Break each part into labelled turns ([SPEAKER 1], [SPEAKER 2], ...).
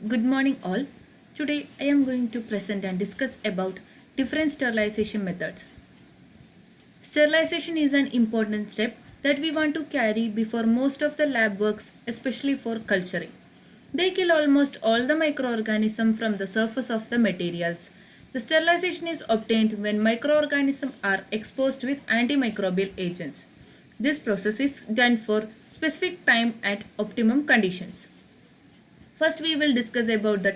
[SPEAKER 1] Good morning all. Today I am going to present and discuss about different sterilization methods. Sterilization is an important step that we want to carry before most of the lab works, especially for culturing. They kill almost all the microorganisms from the surface of the materials. The sterilization is obtained when microorganisms are exposed with antimicrobial agents. This process is done for specific time at optimum conditions. First, we will discuss about the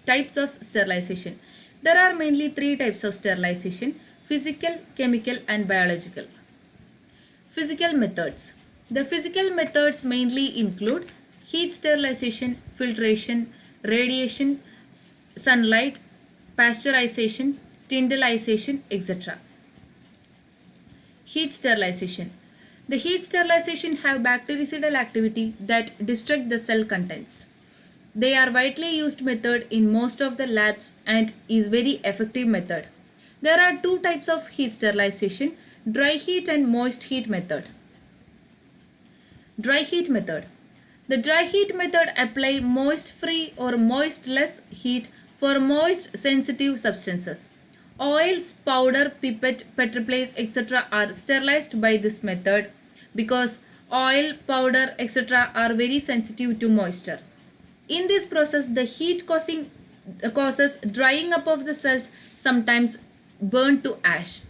[SPEAKER 1] types of sterilization. There are mainly three types of sterilization: physical, chemical and biological. Physical methods. The physical methods mainly include heat sterilization, filtration, radiation, sunlight, pasteurization, tyndallization, etc. Heat sterilization. The heat sterilization have bactericidal activity that destruct the cell contents. They are widely used method in most of the labs and is very effective method. There are two types of heat sterilization: dry heat and moist heat method. Dry heat method. The dry heat method apply moist free or moistless heat for moist sensitive substances. Oils, powder, pipette, petri plates, etc. are sterilized by this method because oil, powder, etc. are very sensitive to moisture. In this process, the heat causes drying up of the cells, sometimes burnt to ash.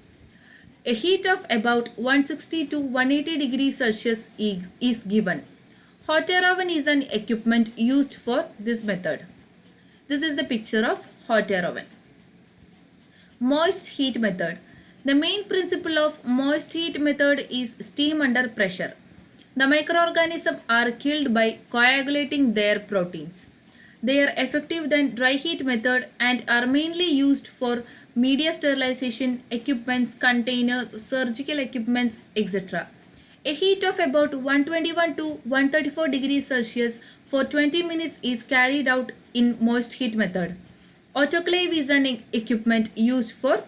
[SPEAKER 1] A heat of about 160 to 180 degrees Celsius is given. Hot air oven is an equipment used for this method. This is the picture of hot air oven. Moist heat method. The main principle of moist heat method is steam under pressure. The microorganisms are killed by coagulating their proteins. They are effective than dry heat method and are mainly used for media sterilization, equipments, containers, surgical equipments, etc. A heat of about 121 to 134 degrees Celsius for 20 minutes is carried out in moist heat method. Autoclave is an equipment used for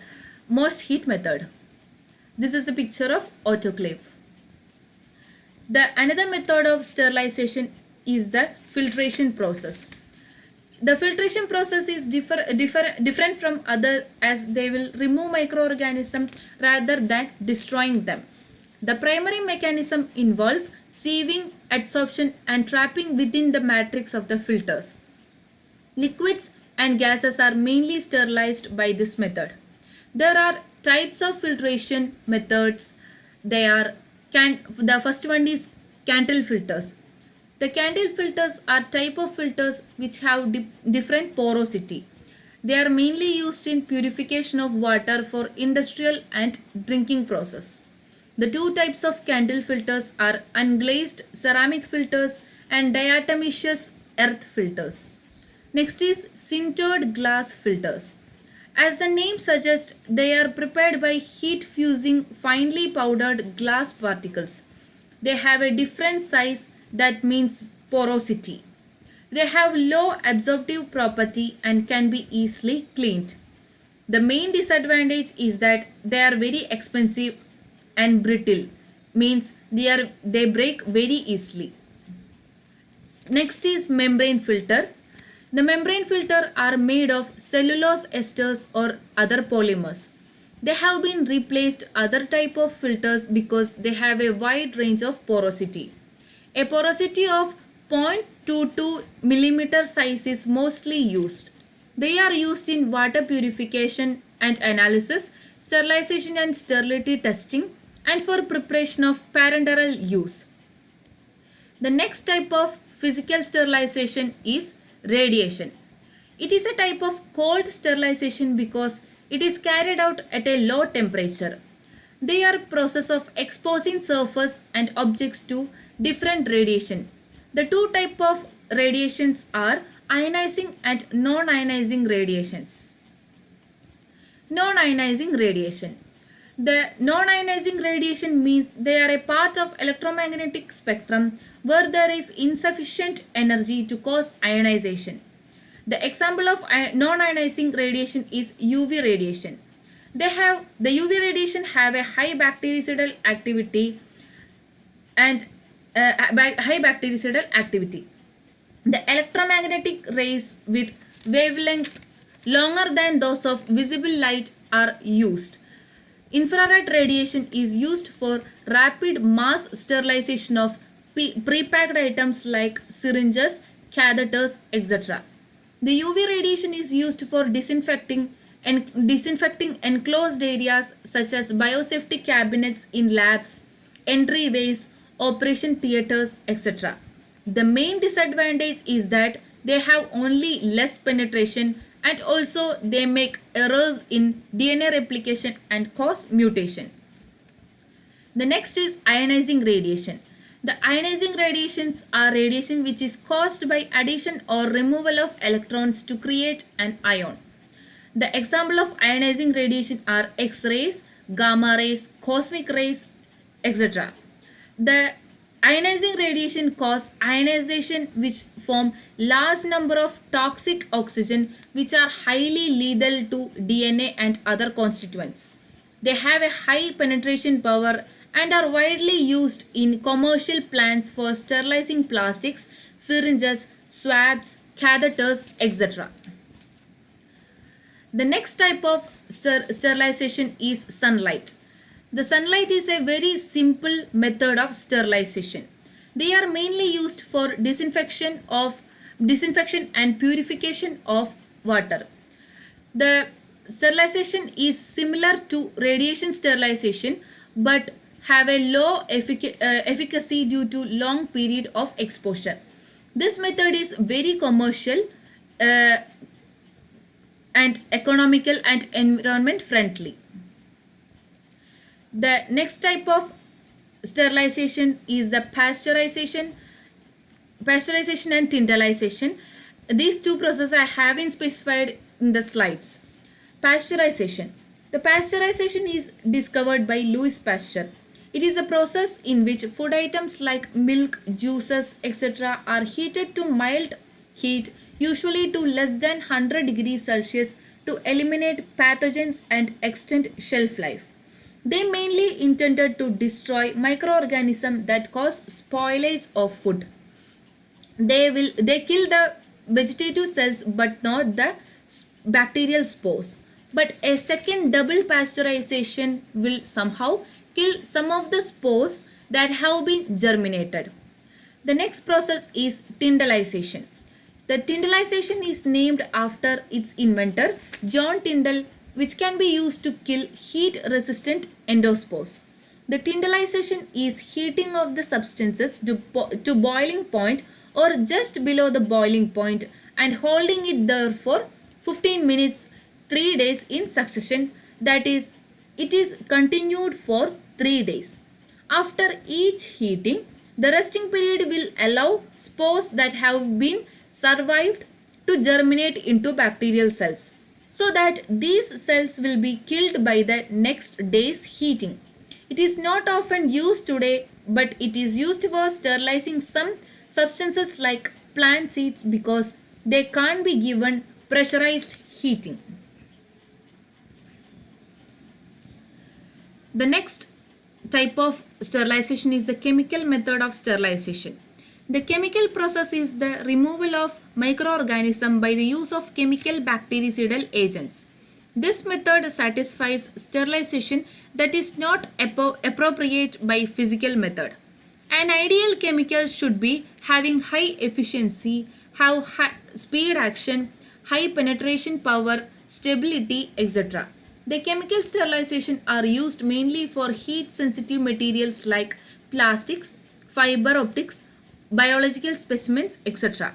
[SPEAKER 1] moist heat method. This is the picture of autoclave. Another method of sterilization is the filtration process. The filtration process is different from other as they will remove microorganisms rather than destroying them. The primary mechanism involve sieving, adsorption and trapping within the matrix of the filters. Liquids and gases are mainly sterilized by this method. There are types of filtration methods. The first one is Candle filters. The Candle filters are type of filters which have different porosity. They are mainly used in purification of water for industrial and drinking process. The two types of Candle filters are unglazed ceramic filters and diatomaceous earth filters. Next is sintered glass filters. As the name suggests, they are prepared by heat fusing finely powdered glass particles. They have a different size, that means porosity. They have low absorptive property and can be easily cleaned. The main disadvantage is that they are very expensive and brittle, means they break very easily. Next is membrane filter. The membrane filter are made of cellulose esters or other polymers. They have been replaced other type of filters because they have a wide range of porosity. A porosity of 0.22 millimeter size is mostly used. They are used in water purification and analysis, sterilization and sterility testing, and for preparation of parenteral use. The next type of physical sterilization is radiation. It is a type of cold sterilization because it is carried out at a low temperature. They are process of exposing surface and objects to different radiation. The two type of radiations are ionizing and non-ionizing radiations. Non-ionizing radiation. The non-ionizing radiation means they are a part of electromagnetic spectrum where there is insufficient energy to cause ionization. The example of non-ionizing radiation is UV radiation. The UV radiation have a high bactericidal activity and high bactericidal activity. The electromagnetic rays with wavelength longer than those of visible light are used. Infrared radiation is used for rapid mass sterilization of prepacked items like syringes, catheters, etc. The UV radiation is used for disinfecting enclosed areas such as biosafety cabinets in labs, entryways, operation theaters, etc. The main disadvantage is that they have only less penetration, and also they make errors in DNA replication and cause mutation. The next is ionizing radiation. The ionizing radiations are radiation which is caused by addition or removal of electrons to create an ion. The example of ionizing radiation are X-rays, gamma rays, cosmic rays, etc. The ionizing radiation cause ionization which form large number of toxic oxygen which are highly lethal to DNA and other constituents. They have a high penetration power and are widely used in commercial plants for sterilizing plastics, syringes, swabs, catheters, etc. The next type of sterilization is sunlight. The sunlight is a very simple method of sterilization. They are mainly used for disinfection and purification of water. The sterilization is similar to radiation sterilization but have a low efficacy due to long period of exposure. This method is very commercial uh, and economical and environment friendly. The next type of sterilization is the pasteurization and tinderlization. These two processes I have been specified in the slides. Pasteurization. The pasteurization is discovered by Louis Pasteur. It is a process in which food items like milk, juices, etc. are heated to mild heat, usually to less than 100 degrees Celsius, to eliminate pathogens and extend shelf life. They mainly intended to destroy microorganisms that cause spoilage of food. They kill the vegetative cells but not the bacterial spores. But a second double pasteurization will somehow kill some of the spores that have been germinated. The next process is tyndallization. The tyndallization is named after its inventor, John Tyndall, which can be used to kill heat-resistant endospores. The tyndallization is heating of the substances to boiling point or just below the boiling point and holding it there for 15 minutes, 3 days in succession. That is, it is continued for 3 days. After each heating, the resting period will allow spores that have been survived to germinate into bacterial cells, so that these cells will be killed by the next day's heating. It is not often used today, but it is used for sterilizing some substances like plant seeds because they can't be given pressurized heating. The next type of sterilization is the chemical method of sterilization. The chemical process is the removal of microorganisms by the use of chemical bactericidal agents. This method satisfies sterilization that is not appropriate by physical method. An ideal chemical should be having high efficiency, have high speed action, high penetration power, stability, etc. The chemical sterilization are used mainly for heat sensitive materials like plastics, fiber optics, biological specimens, etc.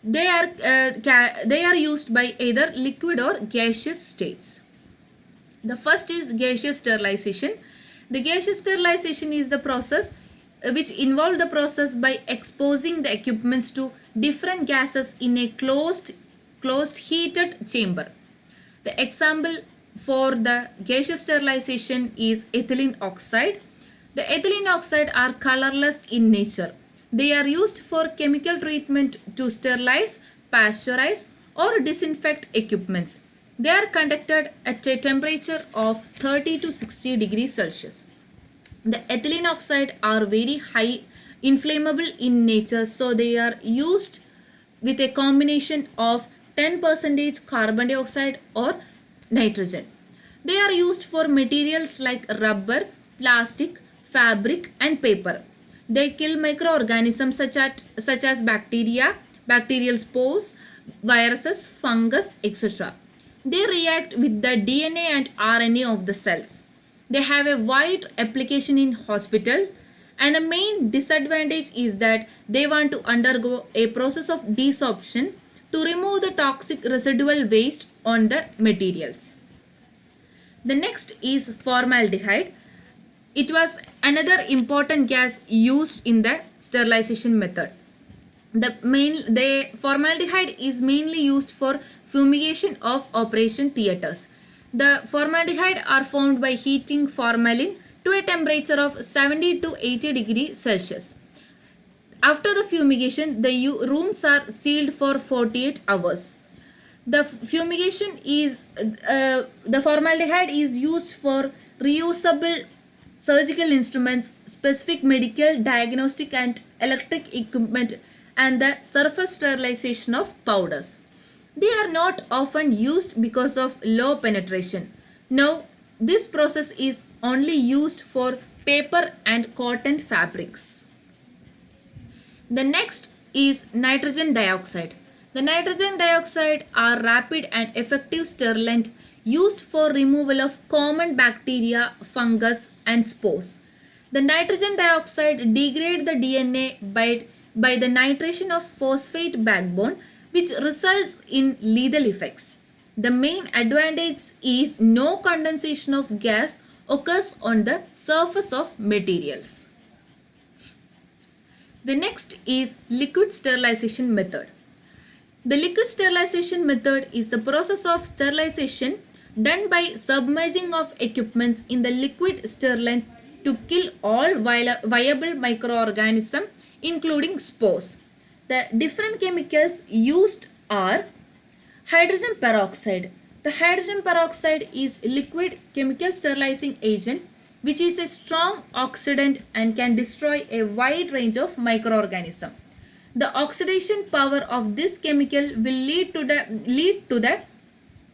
[SPEAKER 1] They are used by either liquid or gaseous states. The first is gaseous sterilization. The gaseous sterilization is the process which involves the process by exposing the equipments to different gases in a closed heated chamber. The example for the gaseous sterilization is ethylene oxide. The ethylene oxide are colorless in nature. They are used for chemical treatment to sterilize, pasteurize or disinfect equipments. They are conducted at a temperature of 30 to 60 degrees Celsius. The ethylene oxide are very high inflammable in nature, so they are used with a combination of 10% carbon dioxide or nitrogen. They are used for materials like rubber, plastic, fabric and paper. They kill microorganisms such as bacteria, bacterial spores, viruses, fungus, etc. They react with the DNA and RNA of the cells. They have a wide application in hospital, and a main disadvantage is that they want to undergo a process of desorption to remove the toxic residual waste on the materials. The next is formaldehyde. It was another important gas used in the sterilization method. The formaldehyde is mainly used for fumigation of operation theaters. The formaldehyde are formed by heating formalin to a temperature of 70 to 80 degrees Celsius. After the fumigation, the rooms are sealed for 48 hours. The formaldehyde is used for reusable surgical instruments, specific medical, diagnostic and electric equipment, and the surface sterilization of powders. They are not often used because of low penetration. Now, this process is only used for paper and cotton fabrics. The next is nitrogen dioxide. The nitrogen dioxide are rapid and effective sterilant used for removal of common bacteria, fungus and spores. The nitrogen dioxide degrade the DNA by the nitration of phosphate backbone, which results in lethal effects. The main advantage is no condensation of gas occurs on the surface of materials. The next is liquid sterilization method. The liquid sterilization method is the process of sterilization done by submerging of equipments in the liquid sterilant to kill all viable microorganisms including spores. The different chemicals used are hydrogen peroxide. The hydrogen peroxide is liquid chemical sterilizing agent which is a strong oxidant and can destroy a wide range of microorganisms. The oxidation power of this chemical will lead to the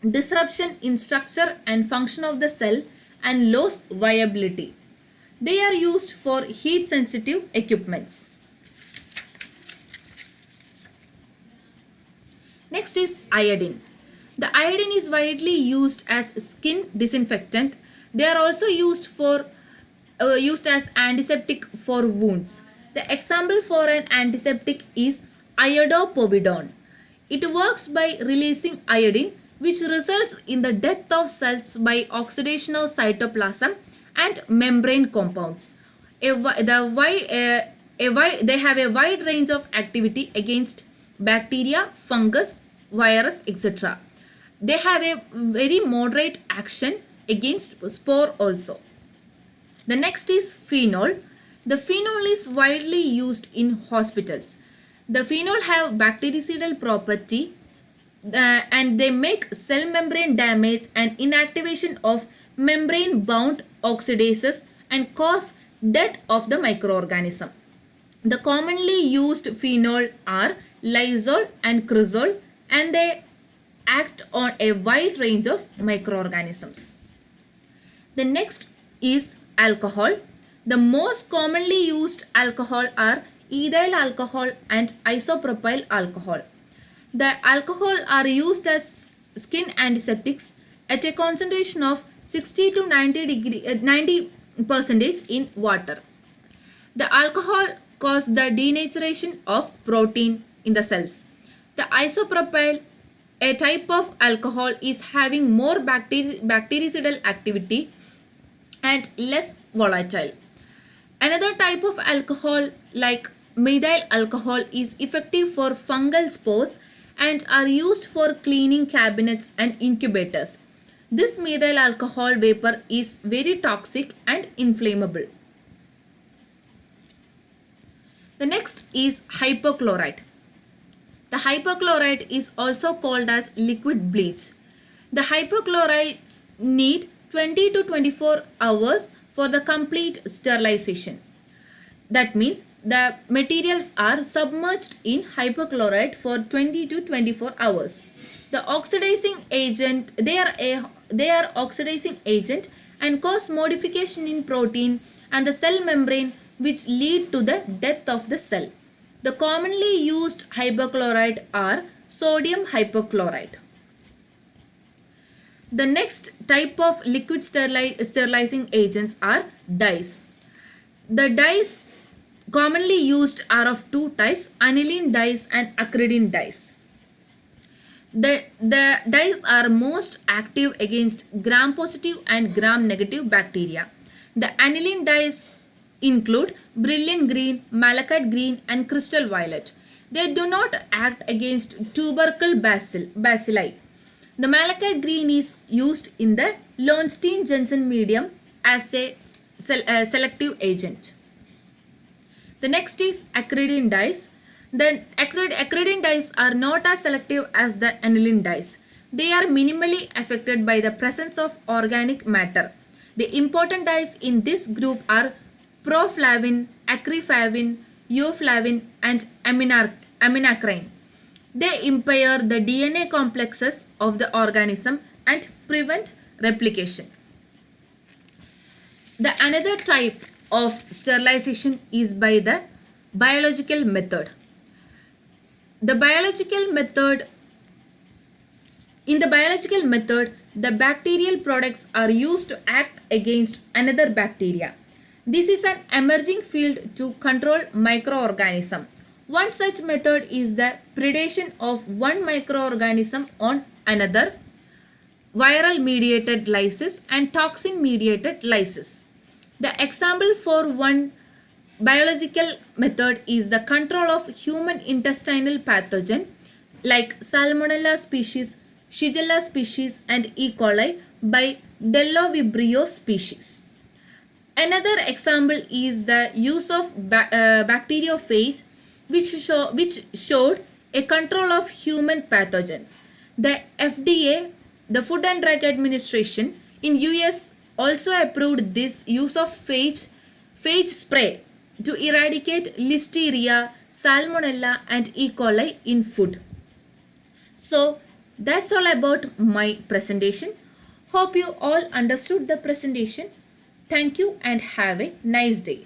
[SPEAKER 1] disruption in structure and function of the cell and loss viability. They are used for heat sensitive equipments. Next is iodine. The iodine is widely used as skin disinfectant. They are also used as antiseptic for wounds. The example for an antiseptic is iodopovidone. It works by releasing iodine, which results in the death of cells by oxidation of cytoplasm and membrane compounds. They have a wide range of activity against bacteria, fungus, virus, etc. They have a very moderate action against spore also. The next is phenol. The phenol is widely used in hospitals. The phenol have bactericidal property and they make cell membrane damage and inactivation of membrane bound oxidases and cause death of the microorganism. The commonly used phenol are lysol and cresol and they act on a wide range of microorganisms. The next is alcohol. The most commonly used alcohol are ethyl alcohol and isopropyl alcohol. The alcohol are used as skin antiseptics at a concentration of 60 to 90% in water. The alcohol causes the denaturation of protein in the cells. The isopropyl, a type of alcohol, is having more bactericidal activity and less volatile. Another type of alcohol like methyl alcohol is effective for fungal spores and are used for cleaning cabinets and incubators. This methyl alcohol vapor is very toxic and inflammable. The next is hypochlorite. The hypochlorite is also called as liquid bleach. The hypochlorites need 20 to 24 hours for the complete sterilization. That means the materials are submerged in hypochlorite for 20 to 24 hours. The oxidizing agent, they are oxidizing agent and cause modification in protein and the cell membrane which lead to the death of the cell. The commonly used hypochlorite are sodium hypochlorite. The next type of liquid sterilizing agents are dyes. The dyes commonly used are of two types, aniline dyes and acridine dyes. The dyes are most active against gram-positive and gram-negative bacteria. The aniline dyes include brilliant green, malachite green and crystal violet. They do not act against tubercle bacilli. The malachite green is used in the Lowenstein-Jensen medium as a selective agent. The next is acridine dyes. The acridine dyes are not as selective as the aniline dyes. They are minimally affected by the presence of organic matter. The important dyes in this group are proflavin, acriflavin, eoflavin and aminoacrine. They impair the DNA complexes of the organism and prevent replication. The another type of sterilization is by the biological method. The biological method In the biological method, the bacterial products are used to act against another bacteria. This is an emerging field to control microorganism. One such method is the predation of one microorganism on another, viral mediated lysis and toxin mediated lysis. The example for one biological method is the control of human intestinal pathogen like Salmonella species, Shigella species and E. coli by Dello-Vibrio species. Another example is the use of bacteriophage which showed a control of human pathogens. The FDA, the Food and Drug Administration in US also approved this use of phage spray to eradicate Listeria, Salmonella and E. coli in food. So that's all about my presentation. Hope you all understood the presentation. Thank you and have a nice day.